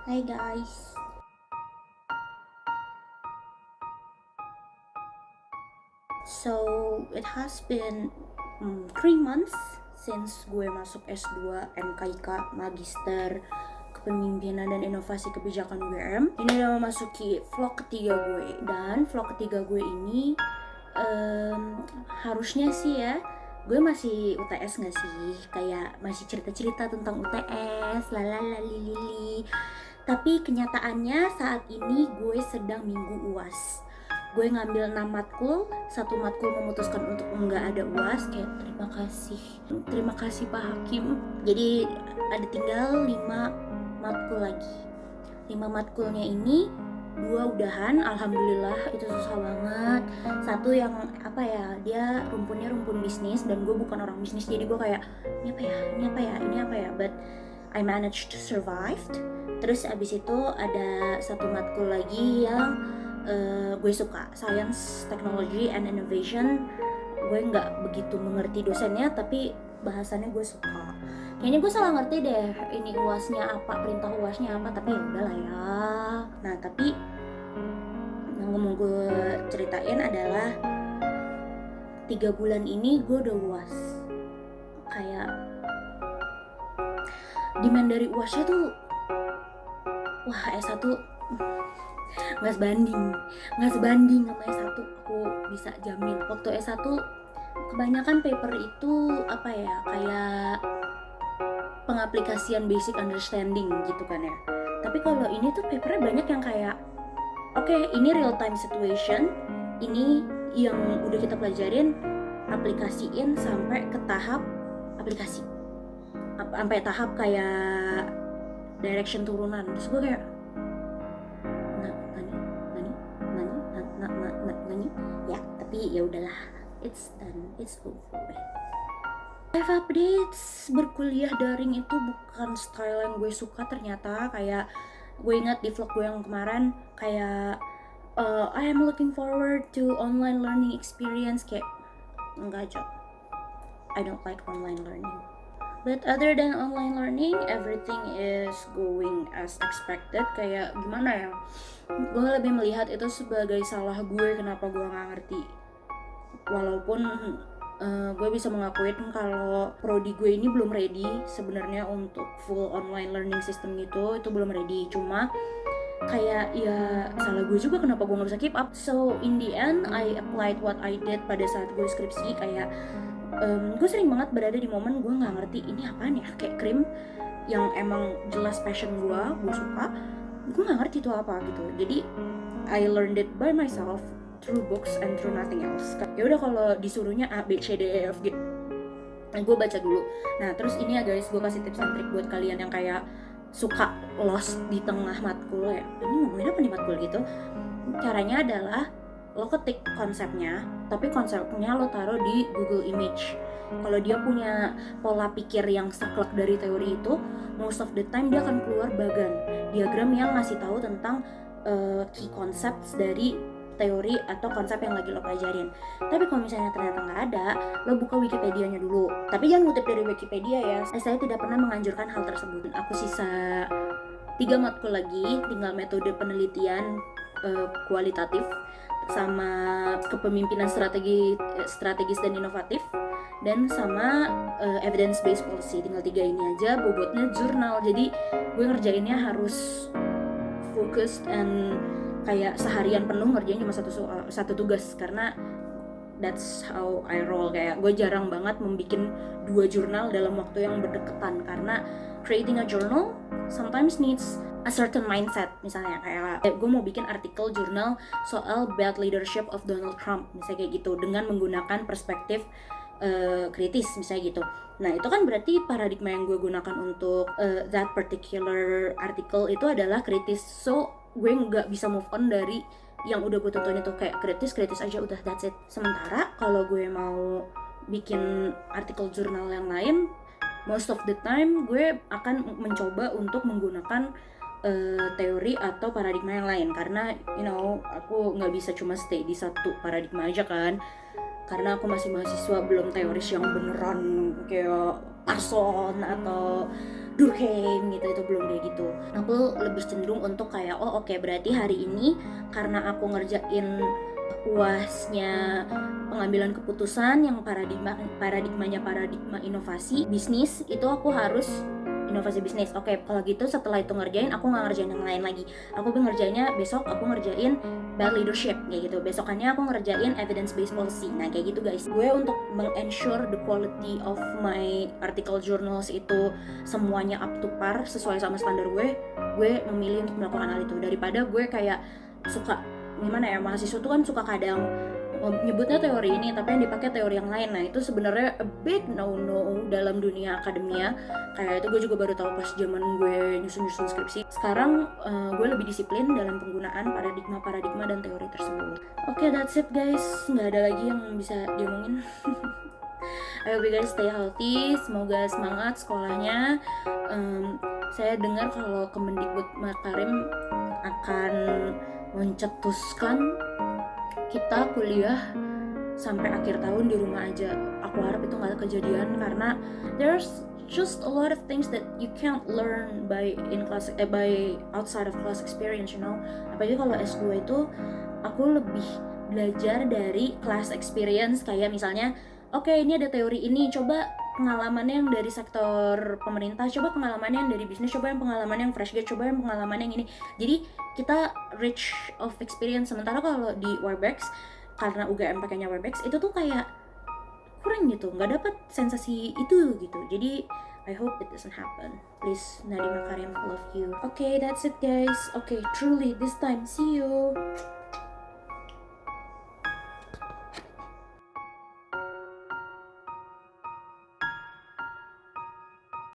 Hi guys. So it has been 3 months since gue masuk S2 MKIK Magister Kepemimpinan dan Inovasi Kebijakan UGM. Ini udah memasuki vlog ketiga gue, dan vlog ketiga gue ini harusnya sih ya gue masih UTS gak sih, kayak masih cerita-cerita tentang UTS lalalalilili. Tapi kenyataannya saat ini gue sedang minggu UAS. Gue ngambil 6 matkul, satu matkul memutuskan untuk enggak ada UAS. Kayak terima kasih Pak Hakim. Jadi ada tinggal 5 matkul lagi. 5 matkulnya ini 2 udahan, alhamdulillah. Itu susah banget. Satu yang apa ya, dia rumpun bisnis, dan gue bukan orang bisnis, jadi gue kayak ini apa ya, but I managed to survive. Terus abis itu ada satu matkul lagi yang gue suka, Science, Technology, and Innovation. Gue nggak begitu mengerti dosennya, tapi bahasannya gue suka. Kayaknya gue salah ngerti deh ini UASnya apa, perintah UASnya apa, tapi ya udahlah ya. Nah, tapi yang mau gue ceritain adalah 3 bulan ini gue udah UAS. Kayak demand dari UASnya tuh, wah, S1 nggak sebanding sama S1, aku bisa jamin. Waktu S1 kebanyakan paper itu apa ya, kayak pengaplikasian basic understanding gitu kan ya. Tapi kalau ini tuh papernya banyak yang kayak oke, ini real time situation, ini yang udah kita pelajarin, aplikasiin sampai ke tahap aplikasi, sampai tahap kayak direction turunan. Terus gue kayak nani ya, tapi ya udahlah, it's done, it's over. Life updates, berkuliah daring itu bukan style yang gue suka ternyata. Kayak gue ingat di vlog gue yang kemarin, kayak I am looking forward to online learning experience. Kayak enggak, Jok, I don't like online learning. But other than online learning, everything is going as expected. Kayak gimana ya, gue lebih melihat itu sebagai salah gue kenapa gue gak ngerti. Walaupun gue bisa mengakuin kalau prodi gue ini belum ready sebenarnya untuk full online learning system gitu, itu belum ready. Cuma kayak ya salah gue juga kenapa gue gak bisa keep up. So in the end, I applied what I did pada saat gue skripsi. Kayak gue sering banget berada di momen gue gak ngerti ini apaan ya. Kayak krim yang emang jelas passion gue suka, gue gak ngerti itu apa gitu. Jadi I learned it by myself through books and through nothing else. Ya udah, kalau disuruhnya A B C D E F G, gue baca dulu. Nah, terus ini ya guys, gue kasih tips and trik buat kalian yang kayak suka lost di tengah matkul ya. Ini ngomongin apa nih matkul gitu? Caranya adalah lo ketik konsepnya, tapi konsepnya lo taruh di Google Image. Kalau dia punya pola pikir yang saklek dari teori itu, most of the time dia akan keluar bagan, diagram yang ngasih tahu tentang key concepts dari teori atau konsep yang lagi lo pelajarin. Tapi kalau misalnya ternyata nggak ada, lo buka Wikipedia-nya dulu. Tapi jangan ngutip dari Wikipedia ya. Saya tidak pernah menganjurkan hal tersebut. Aku sisa 3 matkul lagi, tinggal metode penelitian kualitatif sama kepemimpinan strategis dan inovatif, dan sama evidence based policy. Tinggal 3 ini aja. Bobotnya jurnal, jadi gue ngerjainnya harus fokus and kayak seharian penuh ngerjain cuma satu tugas, karena that's how I roll. Kayak gue jarang banget membuat 2 jurnal dalam waktu yang berdekatan, karena creating a journal sometimes needs a certain mindset. Misalnya kayak gue mau bikin artikel jurnal soal bad leadership of Donald Trump, misalnya kayak gitu, dengan menggunakan perspektif kritis misalnya gitu. Nah, itu kan berarti paradigma yang gue gunakan untuk that particular article itu adalah kritis. So gue nggak bisa move on dari yang udah gue tentuin itu. Kayak kritis aja, udah, that's it. Sementara kalau gue mau bikin artikel jurnal yang lain, most of the time gue akan mencoba untuk menggunakan teori atau paradigma yang lain, karena aku nggak bisa cuma stay di satu paradigma aja kan, karena aku masih mahasiswa, belum teoris yang beneran kayak Parson atau Durkheim gitu, itu belum kayak gitu. Aku lebih cenderung untuk kayak oh oke, berarti hari ini karena aku ngerjain UASnya pengambilan keputusan yang paradigmanya paradigma inovasi bisnis, itu aku harus inovasi bisnis. Oke, kalau gitu setelah itu ngerjain, aku nggak ngerjain yang lain lagi. Aku ngerjainnya besok, aku ngerjain bad leadership kayak gitu. Besokannya aku ngerjain evidence based policy. Nah kayak gitu guys. Gue untuk meng-ensure the quality of my article journals itu semuanya up to par sesuai sama standar gue memilih untuk melakukan hal itu daripada gue kayak suka gimana ya, mahasiswa tuh kan suka kadang nyebutnya teori ini tapi yang dipakai teori yang lain. Nah itu sebenarnya a big no dalam dunia akademia. Kayak itu gue juga baru tahu pas zaman gue nyusun skripsi. Sekarang gue lebih disiplin dalam penggunaan paradigma dan teori tersebut. Oke, that's it guys, nggak ada lagi yang bisa diomongin. I hope you guys stay healthy, semoga semangat sekolahnya. Saya dengar kalau Kemendikbud Makarim akan mencetuskan kita kuliah sampai akhir tahun di rumah aja. Aku harap itu nggak kejadian karena there's just a lot of things that you can't learn by outside of class experience, you know. Apalagi kalau S2 itu aku lebih belajar dari class experience, kayak misalnya oke, ini ada teori ini, coba pengalamannya yang dari sektor pemerintah, coba pengalamannya yang dari bisnis, coba yang pengalamannya yang fresh grad, coba yang pengalamannya yang ini. Jadi kita rich of experience. Sementara kalau di Webex, karena UGM pakainya Webex, itu tuh kayak kurang gitu, nggak dapat sensasi itu gitu. Jadi I hope it doesn't happen. Please, Nadiem Makarim, love you. Okay, that's it guys. Okay, truly this time, see you.